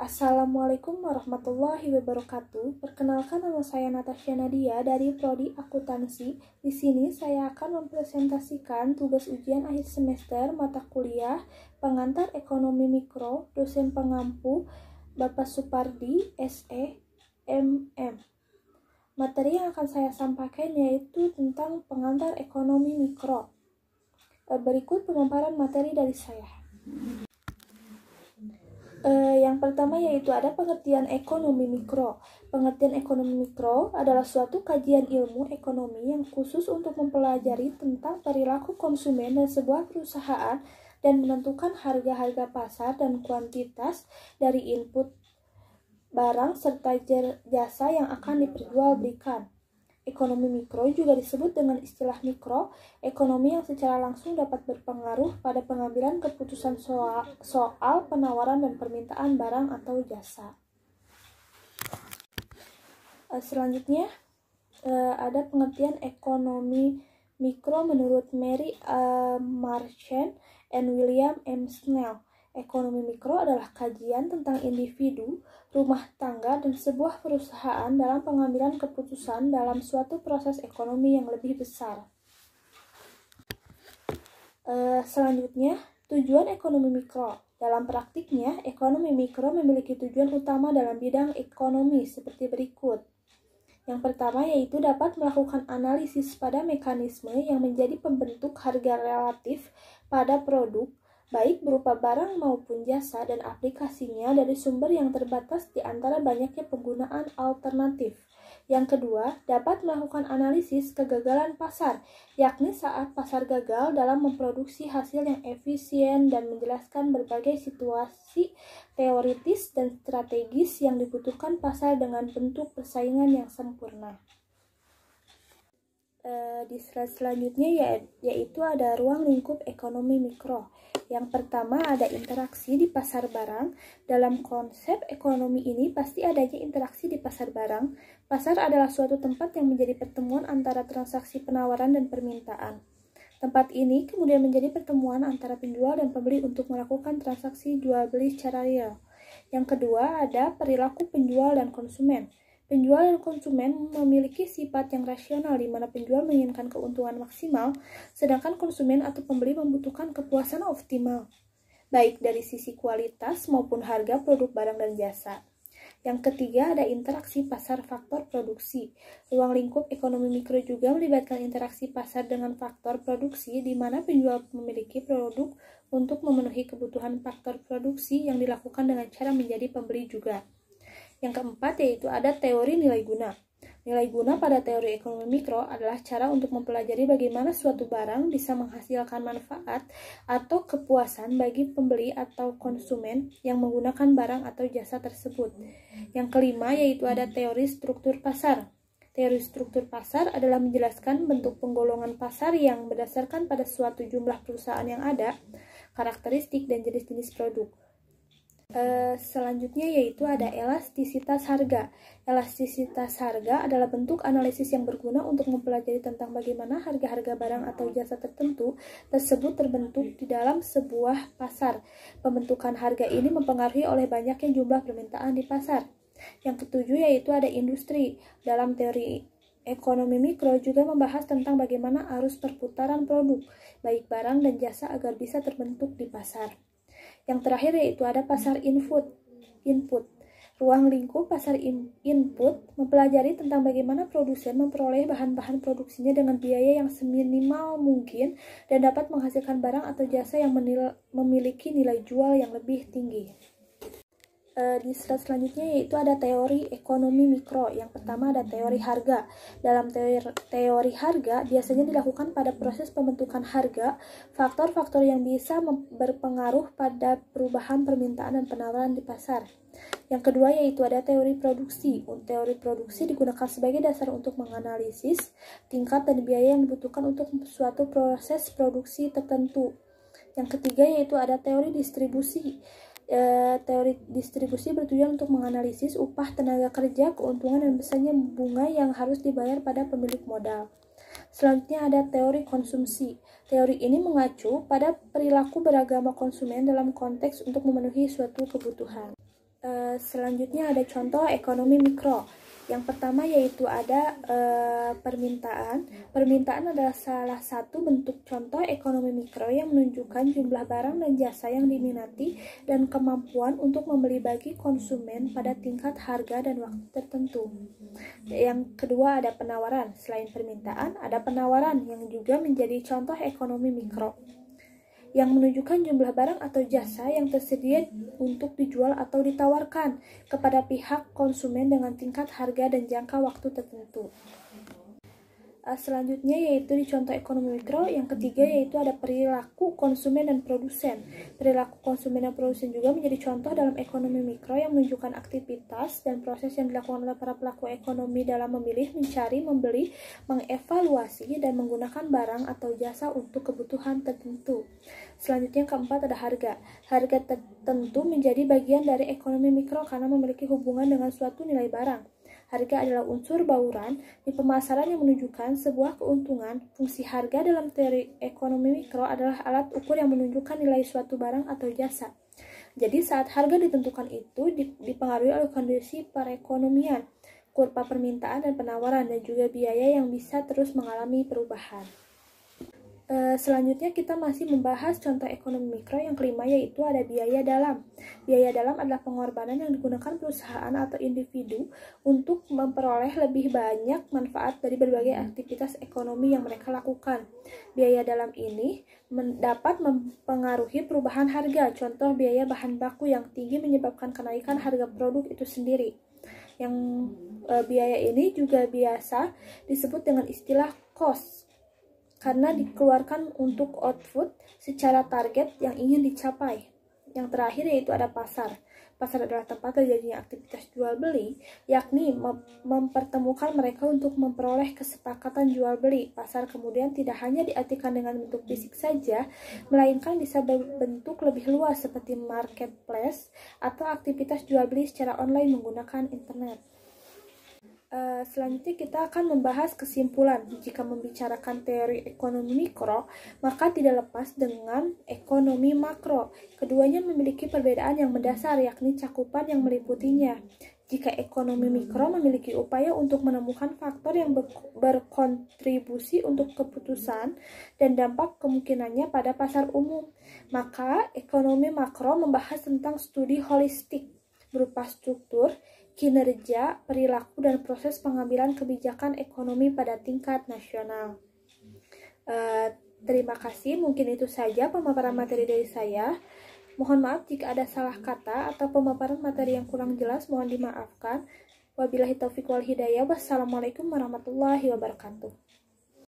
Assalamualaikum warahmatullahi wabarakatuh. Perkenalkan, nama saya Natasha Nadia dari Prodi Akuntansi. Di sini saya akan mempresentasikan tugas ujian akhir semester mata kuliah Pengantar Ekonomi Mikro, dosen pengampu Bapak Supardi, SE, MM. Materi yang akan saya sampaikan yaitu tentang pengantar ekonomi mikro. Berikut pemaparan materi dari saya. Yang pertama yaitu ada pengertian ekonomi mikro. Pengertian ekonomi mikro adalah suatu kajian ilmu ekonomi yang khusus untuk mempelajari tentang perilaku konsumen dan sebuah perusahaan dan menentukan harga-harga pasar dan kuantitas dari input barang serta jasa yang akan diperjualbelikan. Ekonomi mikro juga disebut dengan istilah mikro, ekonomi yang secara langsung dapat berpengaruh pada pengambilan keputusan soal penawaran dan permintaan barang atau jasa. Selanjutnya, ada pengertian ekonomi mikro menurut Mary Marchand and William M. Snell. Ekonomi mikro adalah kajian tentang individu, rumah tangga, dan sebuah perusahaan dalam pengambilan keputusan dalam suatu proses ekonomi yang lebih besar. Selanjutnya, tujuan ekonomi mikro. Dalam praktiknya, ekonomi mikro memiliki tujuan utama dalam bidang ekonomi seperti berikut. Yang pertama yaitu dapat melakukan analisis pada mekanisme yang menjadi pembentuk harga relatif pada produk, baik berupa barang maupun jasa, dan aplikasinya dari sumber yang terbatas di antara banyaknya penggunaan alternatif. Yang kedua, dapat melakukan analisis kegagalan pasar, yakni saat pasar gagal dalam memproduksi hasil yang efisien dan menjelaskan berbagai situasi teoritis dan strategis yang dibutuhkan pasar dengan bentuk persaingan yang sempurna. Di slide selanjutnya yaitu ada ruang lingkup ekonomi mikro. Yang pertama ada interaksi di pasar barang. Dalam konsep ekonomi ini pasti adanya interaksi di pasar barang. Pasar adalah suatu tempat yang menjadi pertemuan antara transaksi penawaran dan permintaan. Tempat ini kemudian menjadi pertemuan antara penjual dan pembeli untuk melakukan transaksi jual beli secara real. Yang kedua ada perilaku penjual dan konsumen. Penjual dan konsumen memiliki sifat yang rasional di mana penjual menginginkan keuntungan maksimal, sedangkan konsumen atau pembeli membutuhkan kepuasan optimal, baik dari sisi kualitas maupun harga produk barang dan jasa. Yang ketiga ada interaksi pasar faktor produksi. Ruang lingkup ekonomi mikro juga melibatkan interaksi pasar dengan faktor produksi di mana penjual memiliki produk untuk memenuhi kebutuhan faktor produksi yang dilakukan dengan cara menjadi pembeli juga. Yang keempat yaitu ada teori nilai guna. Nilai guna pada teori ekonomi mikro adalah cara untuk mempelajari bagaimana suatu barang bisa menghasilkan manfaat atau kepuasan bagi pembeli atau konsumen yang menggunakan barang atau jasa tersebut. Yang kelima yaitu ada teori struktur pasar. Teori struktur pasar adalah menjelaskan bentuk penggolongan pasar yang berdasarkan pada suatu jumlah perusahaan yang ada, karakteristik dan jenis-jenis produk. Selanjutnya yaitu ada elastisitas harga. Elastisitas harga adalah bentuk analisis yang berguna untuk mempelajari tentang bagaimana harga-harga barang atau jasa tertentu tersebut terbentuk di dalam sebuah pasar. Pembentukan harga ini mempengaruhi oleh banyaknya jumlah permintaan di pasar. Yang ketujuh yaitu ada industri. Dalam teori ekonomi mikro juga membahas tentang bagaimana arus perputaran produk, baik barang dan jasa agar bisa terbentuk di pasar. Yang terakhir yaitu ada pasar input. Ruang lingkup pasar input mempelajari tentang bagaimana produsen memperoleh bahan-bahan produksinya dengan biaya yang seminimal mungkin dan dapat menghasilkan barang atau jasa yang memiliki nilai jual yang lebih tinggi. Di slide selanjutnya yaitu ada teori ekonomi mikro. Yang pertama ada teori harga. Dalam teori harga biasanya dilakukan pada proses pembentukan harga, faktor-faktor yang bisa berpengaruh pada perubahan permintaan dan penawaran di pasar. Yang kedua yaitu ada teori produksi. Teori produksi digunakan sebagai dasar untuk menganalisis tingkat dan biaya yang dibutuhkan untuk suatu proses produksi tertentu. Yang ketiga yaitu ada teori distribusi. Teori distribusi bertujuan untuk menganalisis upah tenaga kerja, keuntungan, dan besarnya bunga yang harus dibayar pada pemilik modal. Selanjutnya ada teori konsumsi. Teori ini mengacu pada perilaku beragama konsumen dalam konteks untuk memenuhi suatu kebutuhan. Selanjutnya ada contoh ekonomi mikro. Yang pertama yaitu ada permintaan. Permintaan adalah salah satu bentuk contoh ekonomi mikro yang menunjukkan jumlah barang dan jasa yang diminati dan kemampuan untuk membeli bagi konsumen pada tingkat harga dan waktu tertentu. Yang kedua ada penawaran. Selain permintaan, ada penawaran yang juga menjadi contoh ekonomi mikro, yang menunjukkan jumlah barang atau jasa yang tersedia untuk dijual atau ditawarkan kepada pihak konsumen dengan tingkat harga dan jangka waktu tertentu. Selanjutnya yaitu di contoh ekonomi mikro, yang ketiga yaitu ada perilaku konsumen dan produsen. Perilaku konsumen dan produsen juga menjadi contoh dalam ekonomi mikro yang menunjukkan aktivitas dan proses yang dilakukan oleh para pelaku ekonomi dalam memilih, mencari, membeli, mengevaluasi, dan menggunakan barang atau jasa untuk kebutuhan tertentu. Selanjutnya yang keempat ada harga. Harga tertentu menjadi bagian dari ekonomi mikro karena memiliki hubungan dengan suatu nilai barang. Harga adalah unsur bauran di pemasaran yang menunjukkan sebuah keuntungan. Fungsi harga dalam teori ekonomi mikro adalah alat ukur yang menunjukkan nilai suatu barang atau jasa. Jadi saat harga ditentukan itu dipengaruhi oleh kondisi perekonomian, kurva permintaan dan penawaran, dan juga biaya yang bisa terus mengalami perubahan. Selanjutnya kita masih membahas contoh ekonomi mikro yang kelima, yaitu ada biaya dalam. Biaya dalam adalah pengorbanan yang digunakan perusahaan atau individu untuk memperoleh lebih banyak manfaat dari berbagai aktivitas ekonomi yang mereka lakukan. Biaya dalam ini dapat mempengaruhi perubahan harga. Contoh biaya bahan baku yang tinggi menyebabkan kenaikan harga produk itu sendiri. Yang biaya ini juga biasa disebut dengan istilah cost, karena dikeluarkan untuk output secara target yang ingin dicapai. Yang terakhir yaitu ada pasar. Pasar adalah tempat terjadinya aktivitas jual beli, yakni mempertemukan mereka untuk memperoleh kesepakatan jual beli. Pasar kemudian tidak hanya diartikan dengan bentuk fisik saja, melainkan bisa berbentuk lebih luas seperti marketplace atau aktivitas jual beli secara online menggunakan internet. Selanjutnya kita akan membahas kesimpulan. Jika membicarakan teori ekonomi mikro, maka tidak lepas dengan ekonomi makro. Keduanya memiliki perbedaan yang mendasar, yakni cakupan yang meliputinya. Jika ekonomi mikro memiliki upaya untuk menemukan faktor yang berkontribusi untuk keputusan dan dampak kemungkinannya pada pasar umum, maka ekonomi makro membahas tentang studi holistik berupa struktur, kinerja, perilaku, dan proses pengambilan kebijakan ekonomi pada tingkat nasional. Terima kasih, mungkin itu saja pemaparan materi dari saya. Mohon maaf jika ada salah kata atau pemaparan materi yang kurang jelas, mohon dimaafkan. Wabillahi taufiq wal hidayah. Wassalamualaikum warahmatullahi wabarakatuh.